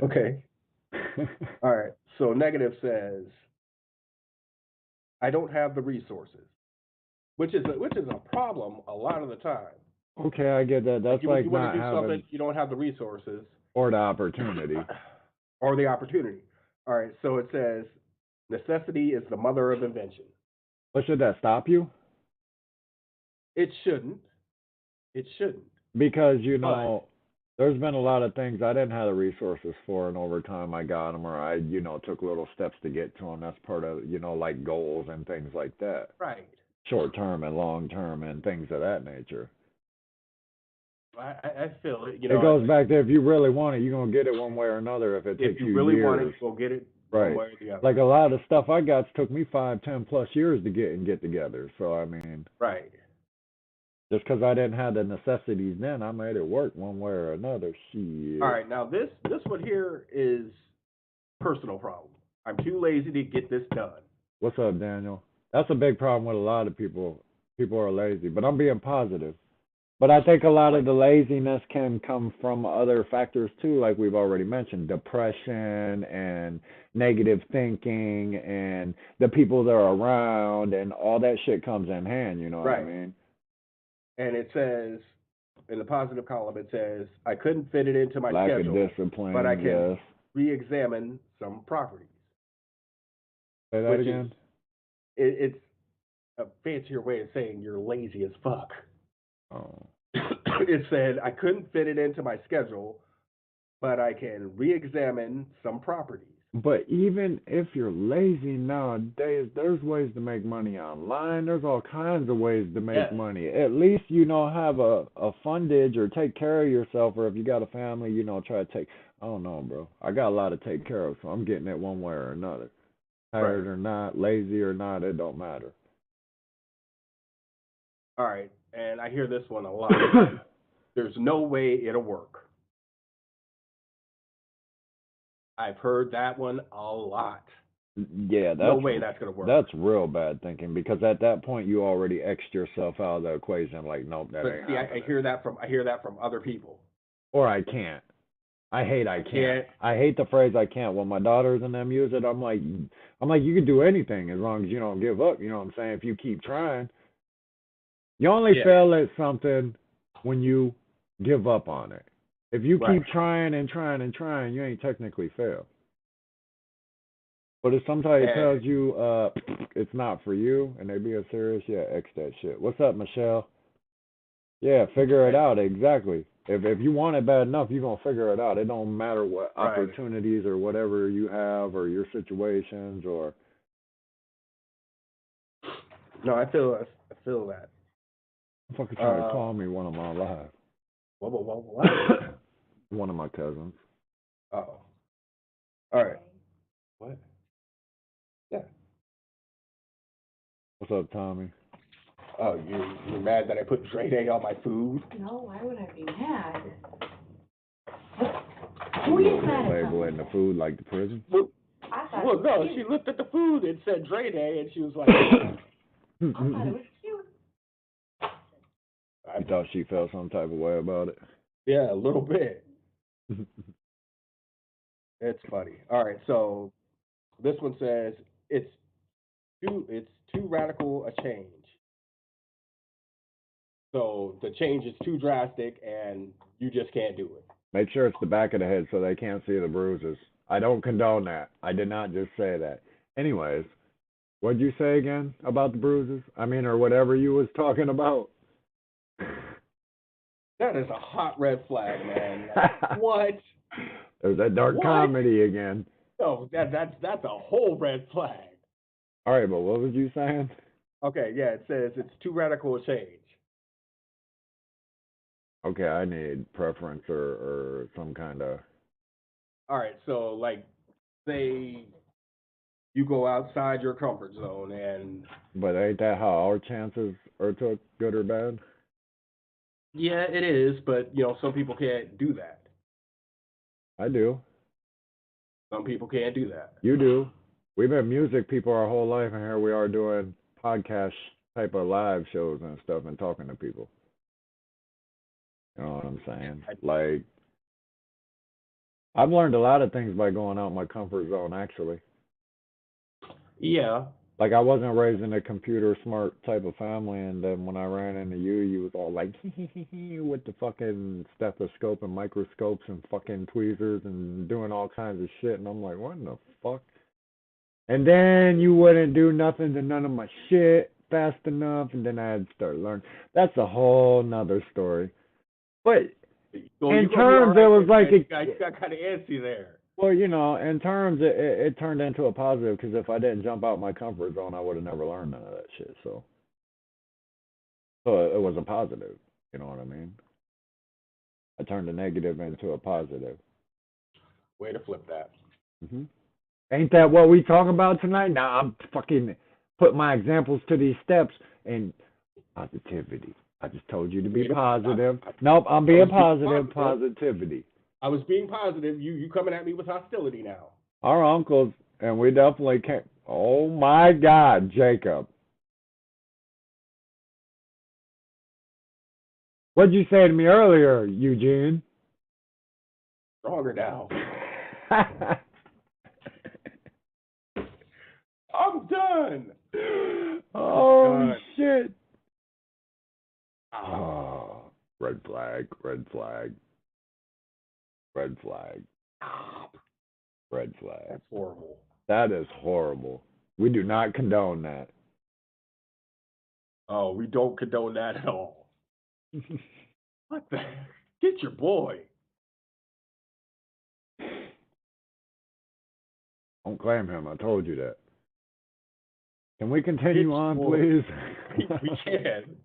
Okay. All right. So negative says I don't have the resources, which is a problem a lot of the time. Okay, I get that. That's you like want not to do having something, you don't have the resources or the opportunity. or the opportunity. All right. So it says necessity is the mother of invention. But should that stop you? It shouldn't. It shouldn't. Because you know, There's been a lot of things I didn't have the resources for, and over time I got them, or I, took little steps to get to them. That's part of, like goals and things like that, Right. short term and long term, and things of that nature. I feel it. It goes back to, if you really want it, you're gonna get it one way or another. If it if takes you you really years, want it, go get it one right? way or the other. Like a lot of the stuff I got took me 5, 10 plus years to get together. So I mean, Right. just because I didn't have the necessities then, I made it work one way or another. Shit. All right. Now this one here is personal problem. I'm too lazy to get this done. What's up, Daniel? That's a big problem with a lot of people. People are lazy, but I'm being positive. But I think a lot of the laziness can come from other factors too, like we've already mentioned, depression and negative thinking and the people that are around, and all that shit comes in hand, you know what I Right. mean? And it says, in the positive column, it says, I couldn't fit it into my Lack schedule, of discipline, but I can yes. re-examine some properties. Say that Which again? It's a fancier way of saying you're lazy as fuck. Oh. It said, I couldn't fit it into my schedule, but I can re-examine some properties. But even if you're lazy nowadays, there's ways to make money online. There's all kinds of ways to make money. At least, have a fundage, or take care of yourself, or if you got a family, try to take, I don't know, bro. I got a lot to take care of, so I'm getting it one way or another. Tired or not, lazy or not, it don't matter. All right, and I hear this one a lot. There's no way it'll work. I've heard that one a lot. Yeah, that's no way that's gonna work. That's real bad thinking, because at that point you already X'd yourself out of the equation. Like, nope, that ain't see, happening. I hear that from other people. Or I can't. I hate I can't. can't. I hate the phrase I can't. When my daughters and them use it, I'm like, you can do anything as long as you don't give up. You know what I'm saying? If you keep trying, you only fail at something when you give up on it. If you keep trying and trying and trying, you ain't technically failed. But if somebody tells you it's not for you and they being serious, yeah, X that shit. What's up, Michelle? Yeah, figure it out. Exactly. If you want it bad enough, you're going to figure it out. It don't matter what opportunities or whatever you have, or your situations, or... No, I feel that. Fucking trying to call me one of my live. What? One of my cousins. Oh. All right. What? Yeah. What's up, Tommy? Oh, you're mad that I put Dre Day on my food? No, why would I be mad? Who is mad at labeling the food like the prison? Well, no, she looked at the food and said Dre Day, and she was like... I thought it was cute. I thought she felt some type of way about it. Yeah, a little bit. It's funny. All right, so this one says it's too radical a change. So the change is too drastic, and you just can't do it. Make sure it's the back of the head so they can't see the bruises. I don't condone that. I did not just say that. Anyways, what'd you say again about the bruises? I mean, or whatever you was talking about. That is a hot red flag, man. What? There's that dark comedy again. No, that's a whole red flag. All right, but what was you saying? Okay, yeah, it says it's too radical a change. Okay, I need preference or some kind of... All right, so like, say you go outside your comfort zone and... But ain't that how our chances are took, good or bad? Yeah, it is, but, some people can't do that. I do. Some people can't do that. You do. We've been music people our whole life, and here we are doing podcast type of live shows and stuff and talking to people. You know what I'm saying? Like, I've learned a lot of things by going out my comfort zone, actually. Yeah. Like, I wasn't raised in a computer smart type of family, and then when I ran into you was all like, with the fucking stethoscope and microscopes and fucking tweezers and doing all kinds of shit, and I'm like, what in the fuck? And then you wouldn't do nothing to none of my shit fast enough, and then I had to start learning. That's a whole nother story. But Well, in you gonna be terms, all it right was there, like man. it. You got kind of antsy there. Well, you know, in terms, it turned into a positive because if I didn't jump out my comfort zone, I would have never learned none of that shit. So it was a positive. You know what I mean? I turned a negative into a positive. Way to flip that. hmm Ain't that what we talking about tonight? Now I'm fucking put my examples to these steps and positivity. I just told you to be positive. Nope, I'm being positive. Positivity. I was being positive. You coming at me with hostility now. Our uncles, and we definitely can't. Oh my God, Jacob. What'd you say to me earlier, Eugene? Stronger now. I'm done. Oh, done. shit. Oh, red flag, red flag. Red flag. Red flag. That's horrible. That is horrible. We do not condone that. Oh, we don't condone that at all. What the heck? Get your boy. Don't claim him. I told you that. Can we continue on, boy. please? We can.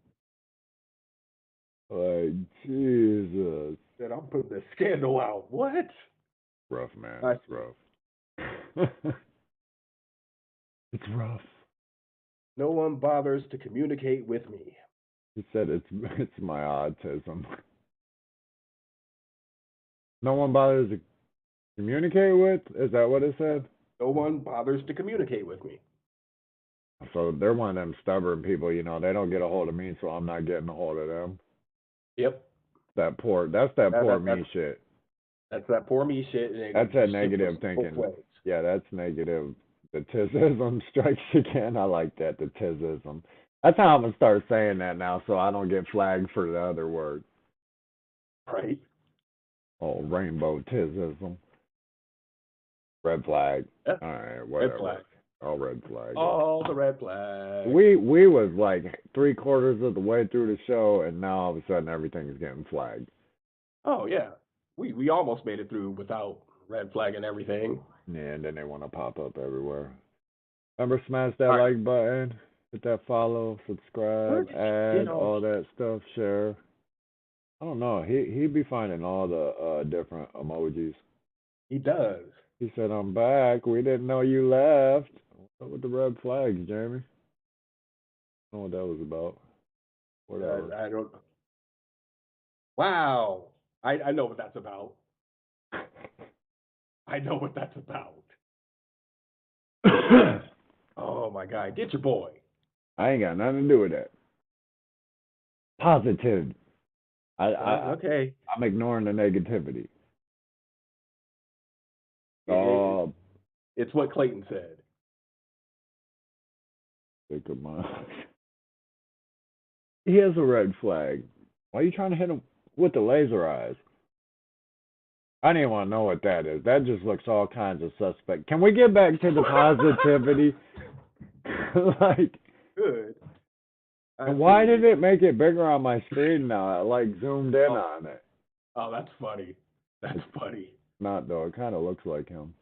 Like, Jesus. Said I'm putting the scandal out. What? Rough, man. It's rough. It's rough. No one bothers to communicate with me. He said it's my autism. No one bothers to communicate with? Is that what it said? No one bothers to communicate with me. So they're one of them stubborn people, you know, they don't get a hold of me, so I'm not getting a hold of them. Yep. That's that poor me shit. That's that poor me shit. That's that negative thinking. Yeah, that's negative. The tisism strikes again. I like that, the tisism. That's how I'm going to start saying that now so I don't get flagged for the other word. Right. Oh, rainbow tisism. Red flag. Yeah. All right, whatever. Red flag. All red flag. All the red flags. We was like 3/4 of the way through the show, and now all of a sudden everything's getting flagged. Oh yeah, we almost made it through without red flag and everything. Yeah, and then they want to pop up everywhere. Remember, smash that like button, hit that follow, subscribe, add all that stuff, share. I don't know. He'd be finding all the different emojis. He does. He said, "I'm back. We didn't know you left." What with the red flags, Jamie? I don't know what that was about. Whatever. I don't. Wow. I know what that's about. I know what that's about. Oh my God, get your boy. I ain't got nothing to do with that. Positive. Okay. I'm ignoring the negativity. It's what Clayton said. Think of mine. He has a red flag. Why are you trying to hit him with the laser eyes? I didn't want to know what that is. That just looks all kinds of suspect. Can we get back to the positivity? Like, good. And why did it make it bigger on my screen now? I like zoomed in on it. Oh, that's funny. That's funny. Not though. It kind of looks like him.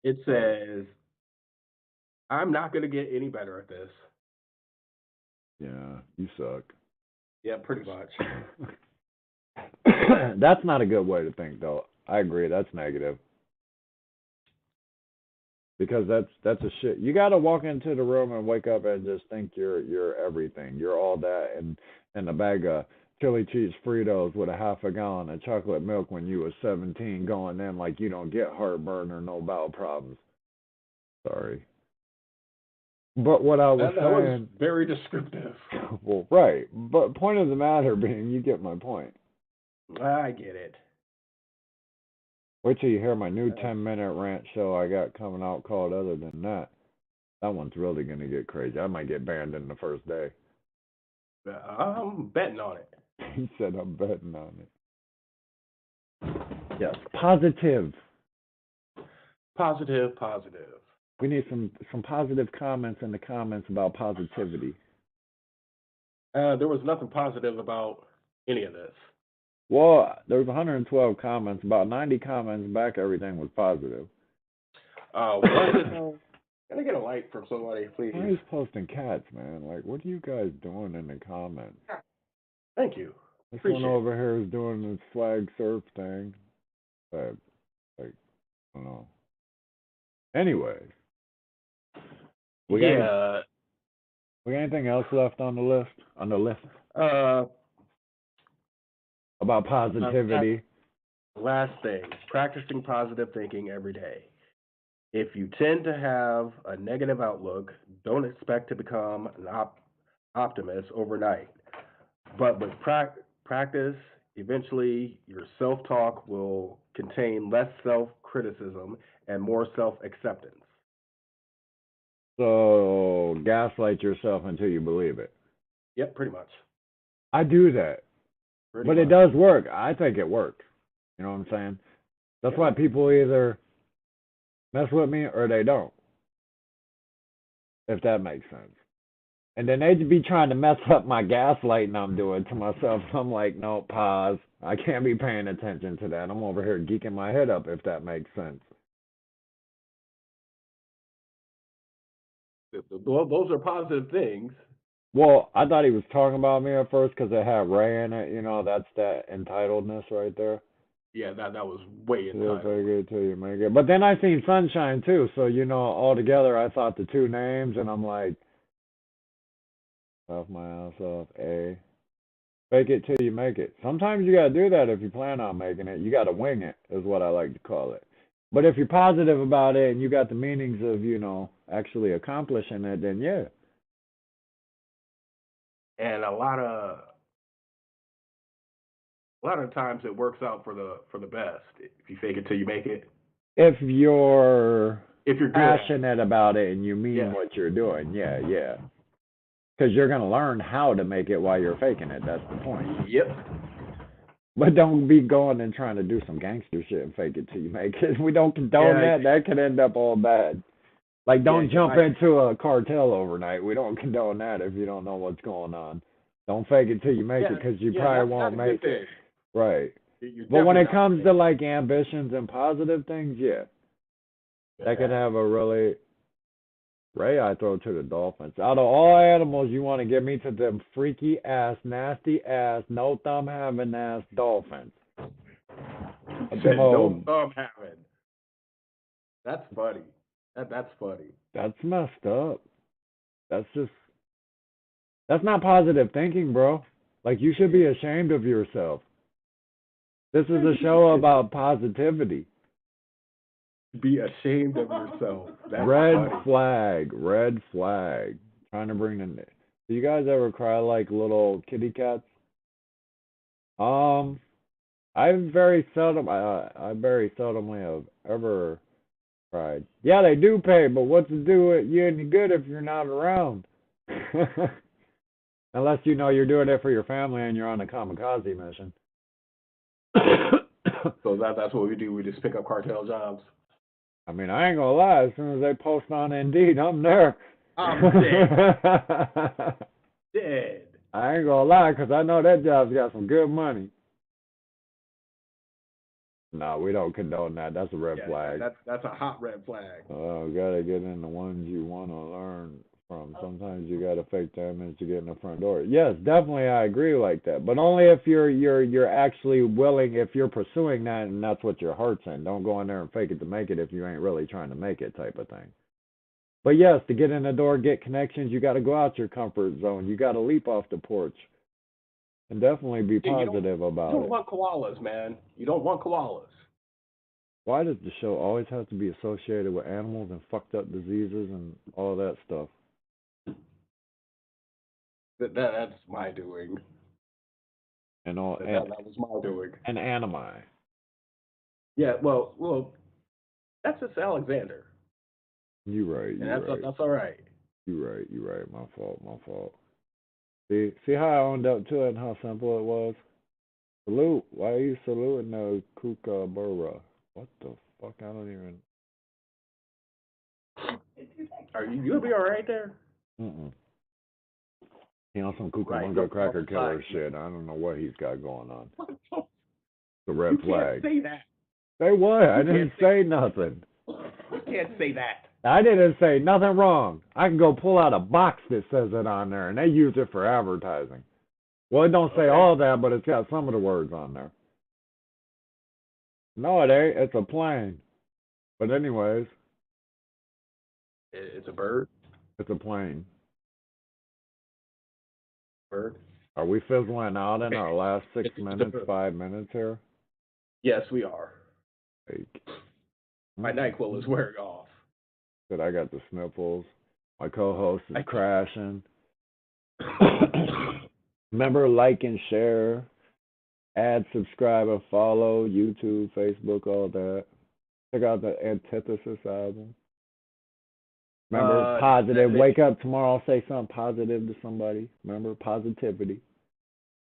It says, "I'm not going to get any better at this." Yeah, you suck. Yeah, pretty much. That's not a good way to think, though. I agree. That's negative. Because that's a shit. You got to walk into the room and wake up and just think you're everything. You're all that, and a bag of chili cheese Fritos with a half a gallon of chocolate milk when you was 17, going in like you don't get heartburn or no bowel problems. Sorry. But what I was saying, was very descriptive. Well, right. But point of the matter being, you get my point. I get it. Wait till you hear my new 10-minute rant show I got coming out called Other Than That. That one's really going to get crazy. I might get banned in the first day. I'm betting on it. He said I'm betting on it. Yes, positive. Positive. We need some positive comments in the comments about positivity. There was nothing positive about any of this. Well, there's 112 comments. About 90 comments back, everything was positive. Can I get a light from somebody, please? Why is posting cats, man? Like, what are you guys doing in the comments? Thank you. This Appreciate one over here is doing this flag surf thing. But, like, I don't know. Anyways. We got anything else left on the list? About positivity. Last thing, practicing positive thinking every day. If you tend to have a negative outlook, don't expect to become an optimist overnight. But with practice, eventually your self-talk will contain less self-criticism and more self-acceptance. So, gaslight yourself until you believe it. Yep, pretty much. I do that. But it does work. I think it works. You know what I'm saying? That's why people either mess with me or they don't. If that makes sense. And then they'd be trying to mess up my gaslighting I'm doing to myself. So I'm like, no, pause. I can't be paying attention to that. I'm over here geeking my head up, if that makes sense. Well, those are positive things. Well, I thought he was talking about me at first because it had Ray in it. You know, that's that entitledness right there. Yeah, that was way entitled. Fake it till you make it. But then I seen Sunshine too. So, you know, all together I thought the two names, and I'm like, off my ass off, A. Fake it till you make it. Sometimes you got to do that if you plan on making it. You got to wing it, is what I like to call it. But if you're positive about it and you got the meanings of, you know, actually accomplishing it, then yeah. And a lot of times it works out for the best if you fake it till you make it. If you're good passionate about it and you mean what you're doing, yeah. Because you're going to learn how to make it while you're faking it. That's the point. Yep. But don't be going and trying to do some gangster shit and fake it till you make it. We don't condone that. That could end up all bad. Like, don't jump into a cartel overnight. We don't condone that if you don't know what's going on. Don't fake it till you make it because you probably won't make it. Right. But when it comes to, like, ambitions and positive things, that could have a really... Ray, I throw to the dolphins. Out of all animals, you want to get me to them freaky ass, nasty ass, no thumb having ass dolphins. No thumb having. That's funny. That's funny. That's messed up. That's not positive thinking, bro. Like, you should be ashamed of yourself. This is a show about positivity. Be ashamed of yourself. That's red funny. flag. Trying to bring in. Do you guys ever cry like little kitty cats? I very seldomly have ever cried. Yeah, they do pay, but what's to do it you any good if you're not around? Unless you know you're doing it for your family and you're on a kamikaze mission. So that's what we do. We just pick up cartel jobs. I mean, I ain't gonna lie. As soon as they post on Indeed, I'm there. I'm dead. Dead. I ain't gonna lie, because I know that job's got some good money. No, we don't condone that. That's a red flag. That's a hot red flag. Oh, gotta get in the ones you want to learn from. Sometimes you gotta fake 10 minutes to get in the front door. Yes, definitely, I agree like that. But only if you're actually willing, if you're pursuing that, and that's what your heart's in. Don't go in there and fake it to make it if you ain't really trying to make it, type of thing. But yes, to get in the door, get connections, you got to go out your comfort zone. You got to leap off the porch. And definitely be positive about it. You don't want koalas, man. You don't want koalas. Why does the show always have to be associated with animals and fucked up diseases and all that stuff? That's my doing. And all that was my doing. And animi. Yeah, well, that's just Alexander. You're right. That's all right. You're right. My fault. See how I owned up to it and how simple it was? Salute. Why are you saluting the kookaburra? What the fuck? I don't even... Are you gonna be all right there? Mm-mm. He on some Right. Cucamonga No, cracker killer outside. shit. I don't know what he's got going on. What? The red You flag. can't say that. Say what? I You didn't can't say nothing. You can't say that. I didn't say nothing wrong. I can go pull out a box that says it on there, and they use it for advertising. Well, it don't say Okay. all that, but it's got some of the words on there. No, it ain't. It's a plane. But anyways, It's a bird. it's a plane. Bird. Are we fizzling out in our last 6 It's a minutes, bird. 5 minutes here? Yes, we are. Like, My NyQuil is wearing off. that I got the sniffles. My co-host is crashing. Remember, like and share, add, subscribe, and follow YouTube, Facebook, all that. Check out the Antithesis album. Remember, positive. Wake up tomorrow, say something positive to somebody. Remember, positivity.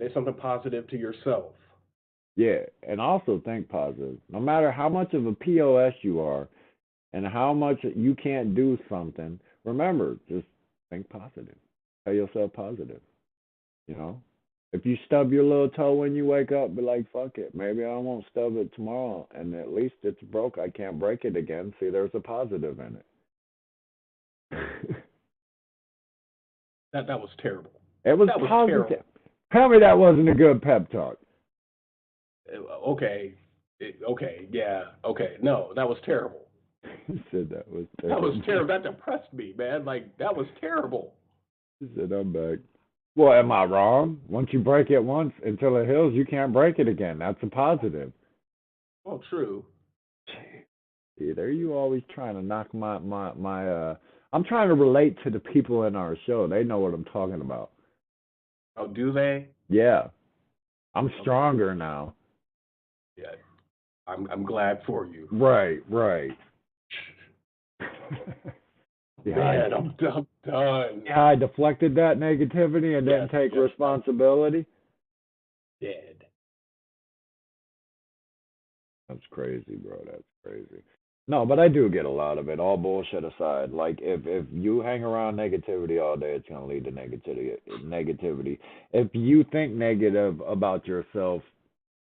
Say something positive to yourself. Yeah, and also think positive. No matter how much of a POS you are and how much you can't do something, remember, just think positive. Tell yourself positive. You know? If you stub your little toe when you wake up, be like, fuck it. Maybe I won't stub it tomorrow, and at least it's broke. I can't break it again. See, there's a positive in it. That was terrible. It was positive. Terrible. Tell me that wasn't a good pep talk. Okay. Okay. Yeah. Okay. No, that was terrible. He said that was terrible. That was terrible. That depressed me, man. Like, that was terrible. He said, I'm back. Well, am I wrong? Once you break it once until it heals, you can't break it again. That's a positive. Oh, true. See, there you always trying to knock my I'm trying to relate to the people in our show. They know what I'm talking about. Oh, do they? Yeah. I'm stronger now. Yeah. I'm glad for you. Right. Yeah, Man, I'm done. Yeah, I deflected that negativity and didn't take responsibility. Dead. That's crazy, bro. That's crazy. No, but I do get a lot of it. All bullshit aside, like if you hang around negativity all day, it's gonna lead to negativity. If you think negative about yourself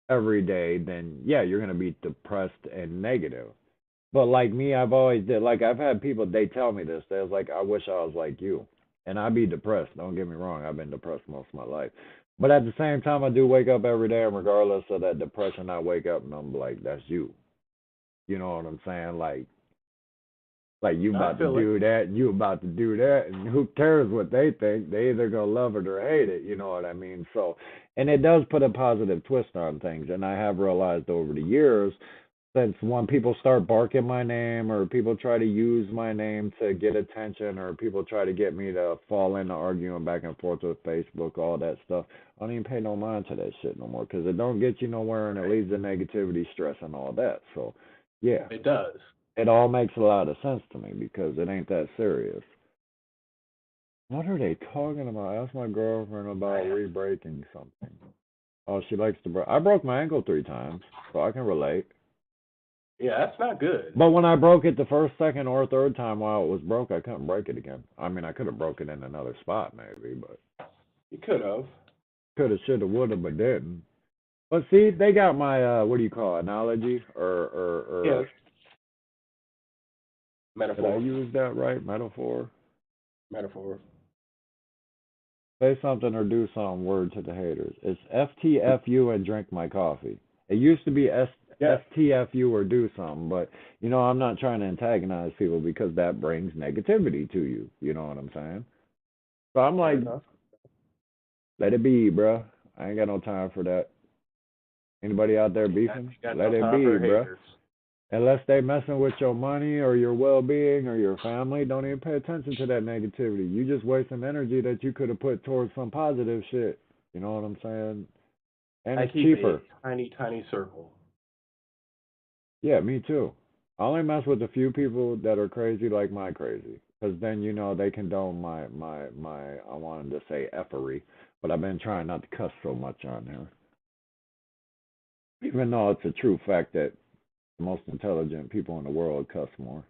every day, then yeah, you're gonna be depressed and negative. But like me, I've had people, they tell me this. They was like, I wish I was like you. And I'd be depressed. Don't get me wrong. I've been depressed most of my life. But at the same time, I do wake up every day, and regardless of that depression, I wake up and I'm like, that's you. You know what I'm saying? Like you about to do that, you about to do that, and who cares what they think? They either gonna love it or hate it. You know what I mean? So, and it does put a positive twist on things. And I have realized over the years, since when people start barking my name, or people try to use my name to get attention, or people try to get me to fall into arguing back and forth with Facebook, all that stuff, I don't even pay no mind to that shit no more, because it don't get you nowhere, and it leads to negativity, stress, and all that. So, yeah. It does. It all makes a lot of sense to me, because it ain't that serious. What are they talking about? I asked my girlfriend about re-breaking something. Oh, she likes to break. I broke my ankle 3 times, so I can relate. Yeah, that's not good. But when I broke it the first, second, or third time while it was broke, I couldn't break it again. I mean, I could have broken it in another spot maybe, but You could have. Could have, should have, would have, but didn't. But see, they got my what do you call it, analogy or Yeah. Metaphor. Did I use that right? Metaphor. Say something or do some word to the haters. It's FTFU and drink my coffee. It used to be FTFU or do something, but you know, I'm not trying to antagonize people because that brings negativity to you. You know what I'm saying? So I'm like, let it be, bro. I ain't got no time for that. Anybody out there beefing? Let it be, bro. Unless they messing with your money or your well-being or your family, don't even pay attention to that negativity. You just wasting energy that you could have put towards some positive shit. You know what I'm saying? And it's cheaper. Tiny circle. Yeah, me too. I only mess with a few people that are crazy like my crazy, because then you know they condone my I wanted to say effery, but I've been trying not to cuss so much on here. Even though it's a true fact that the most intelligent people in the world cuss more.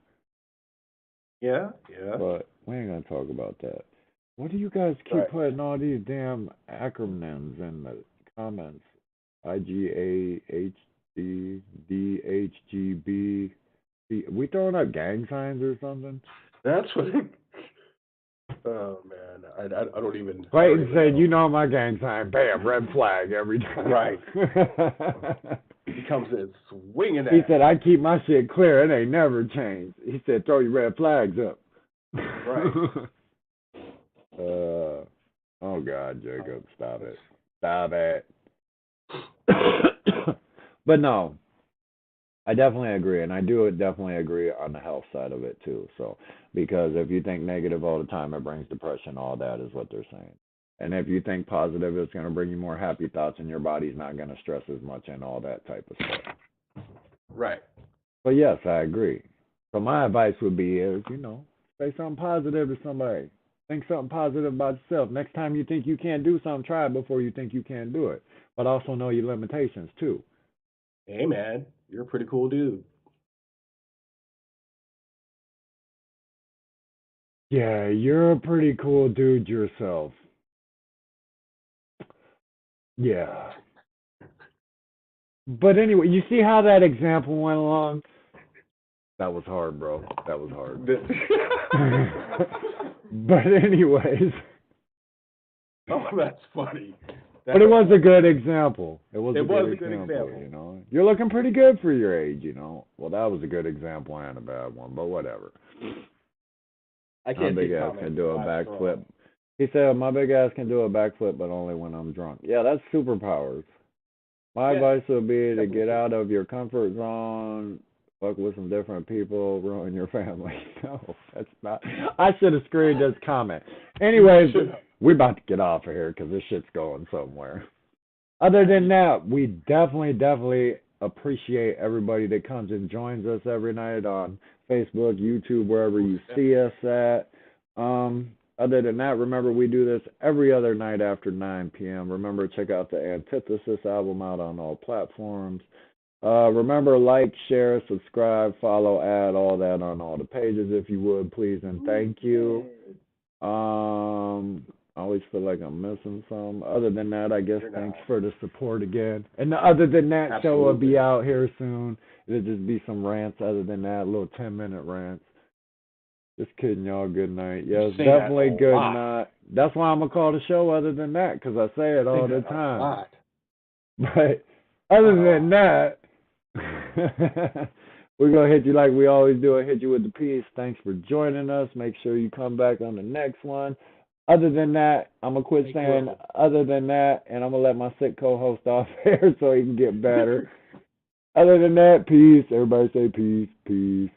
Yeah. But we ain't gonna talk about that. What do you guys keep Right. putting all these damn acronyms in the comments? IGAHD, We throwing up gang signs or something? That's what. Oh man, I don't even. Clayton said, "You know my gang sign." Bam, red flag every time. Right. He comes in swinging at. He said, "I keep my shit clear. It ain't never changed." He said, "Throw your red flags up." Right. Oh God, Jacob, stop it. Stop it. But no, I definitely agree, and I do definitely agree on the health side of it too. So, because if you think negative all the time, it brings depression. All that is what they're saying. And if you think positive, it's going to bring you more happy thoughts, and your body's not going to stress as much and all that type of stuff. Right. But yes, I agree. So my advice would be is, say something positive to somebody. Think something positive about yourself. Next time you think you can't do something, try it before you think you can't do it. But also know your limitations too. Hey man, you're a pretty cool dude. Yeah, you're a pretty cool dude yourself. Yeah. But anyway, you see how that example went along? That was hard, bro. That was hard. But anyways. Oh, that's funny. But it was a good example. It was a good example. You're looking pretty good for your age, Well, that was a good example and a bad one, but whatever. I can't my big ass can do a backflip. He said, my big ass can do a backflip, but only when I'm drunk. Yeah, that's superpowers. My advice would be to get out of your comfort zone, fuck with some different people, ruin your family. No, that's not. I should have screened this comment. Anyways, we're about to get off of here because this shit's going somewhere. Other than that, we definitely appreciate everybody that comes and joins us every night on Facebook, YouTube, wherever you see us at. Other than that, remember we do this every other night after 9 p.m. Remember, check out the Antithesis album out on all platforms. Remember, like, share, subscribe, follow, add, all that on all the pages if you would, please, and thank you. I always feel like I'm missing some. Other than that, I guess thanks for the support again. And other than that, show will be out here soon. It'll just be some rants. Other than that, little 10-minute rants. Just kidding, y'all. Good night. Yes, definitely good night. That's why I'm going to call the show other than that, because I say it all the time. But other than that, we're going to hit you like we always do. I hit you with the peace. Thanks for joining us. Make sure you come back on the next one. Other than that, I'm going to quit saying other than that, and I'm going to let my sick co-host off here so he can get better. Other than that, peace. Everybody say peace, peace.